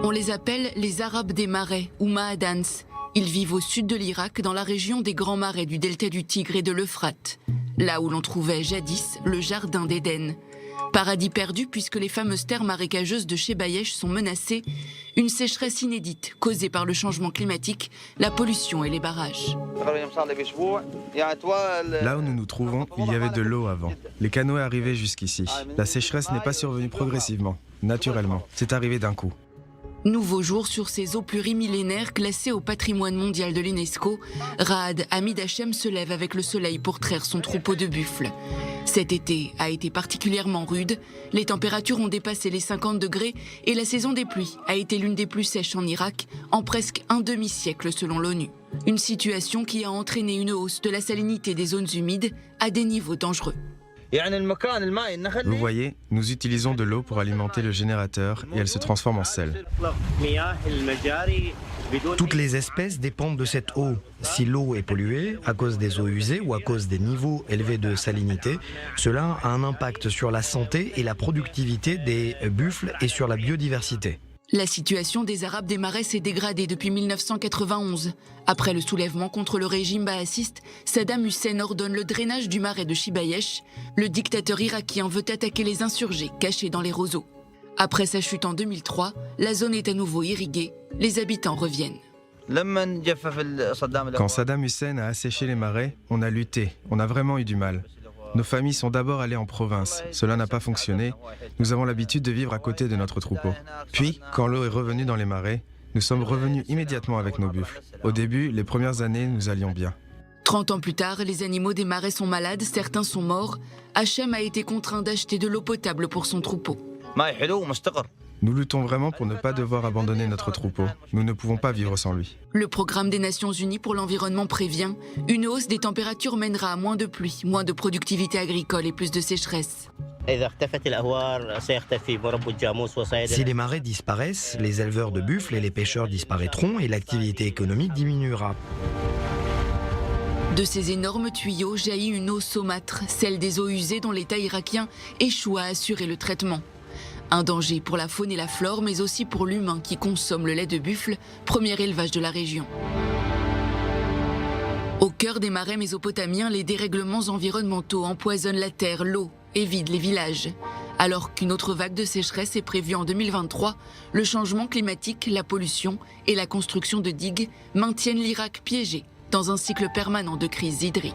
On les appelle les Arabes des marais ou Mahadans. Ils vivent au sud de l'Irak, dans la région des grands marais du delta du Tigre et de l'Euphrate, là où l'on trouvait jadis le jardin d'Éden. Paradis perdu puisque les fameuses terres marécageuses de Chebayesh sont menacées, une sécheresse inédite causée par le changement climatique, la pollution et les barrages. Là où nous nous trouvons, il y avait de l'eau avant. Les canoës arrivaient jusqu'ici. La sécheresse n'est pas survenue progressivement, naturellement. C'est arrivé d'un coup. Nouveau jour sur ces eaux plurimillénaires classées au patrimoine mondial de l'UNESCO, Raad Hamid Hachem se lève avec le soleil pour traire son troupeau de buffles. Cet été a été particulièrement rude, les températures ont dépassé les 50 degrés et la saison des pluies a été l'une des plus sèches en Irak en presque un demi-siècle selon l'ONU. Une situation qui a entraîné une hausse de la salinité des zones humides à des niveaux dangereux. Vous voyez, nous utilisons de l'eau pour alimenter le générateur et elle se transforme en sel. Toutes les espèces dépendent de cette eau. Si l'eau est polluée à cause des eaux usées ou à cause des niveaux élevés de salinité, cela a un impact sur la santé et la productivité des buffles et sur la biodiversité. La situation des Arabes des marais s'est dégradée depuis 1991. Après le soulèvement contre le régime baassiste, Saddam Hussein ordonne le drainage du marais de Chebayesh. Le dictateur irakien veut attaquer les insurgés cachés dans les roseaux. Après sa chute en 2003, la zone est à nouveau irriguée. Les habitants reviennent. Quand Saddam Hussein a asséché les marais, on a lutté, on a vraiment eu du mal. Nos familles sont d'abord allées en province. Cela n'a pas fonctionné. Nous avons l'habitude de vivre à côté de notre troupeau. Puis, quand l'eau est revenue dans les marais, nous sommes revenus immédiatement avec nos buffles. Au début, les premières années, nous allions bien. 30 ans plus tard, les animaux des marais sont malades, certains sont morts. Hachem a été contraint d'acheter de l'eau potable pour son troupeau. Nous luttons vraiment pour ne pas devoir abandonner notre troupeau. Nous ne pouvons pas vivre sans lui. Le programme des Nations Unies pour l'environnement prévient, une hausse des températures mènera à moins de pluie, moins de productivité agricole et plus de sécheresse. Si les marais disparaissent, les éleveurs de buffles et les pêcheurs disparaîtront et l'activité économique diminuera. De ces énormes tuyaux jaillit une eau saumâtre, celle des eaux usées dont l'État irakien échoue à assurer le traitement. Un danger pour la faune et la flore, mais aussi pour l'humain qui consomme le lait de buffle, premier élevage de la région. Au cœur des marais mésopotamiens, les dérèglements environnementaux empoisonnent la terre, l'eau et vident les villages. Alors qu'une autre vague de sécheresse est prévue en 2023, le changement climatique, la pollution et la construction de digues maintiennent l'Irak piégé dans un cycle permanent de crise hydrique.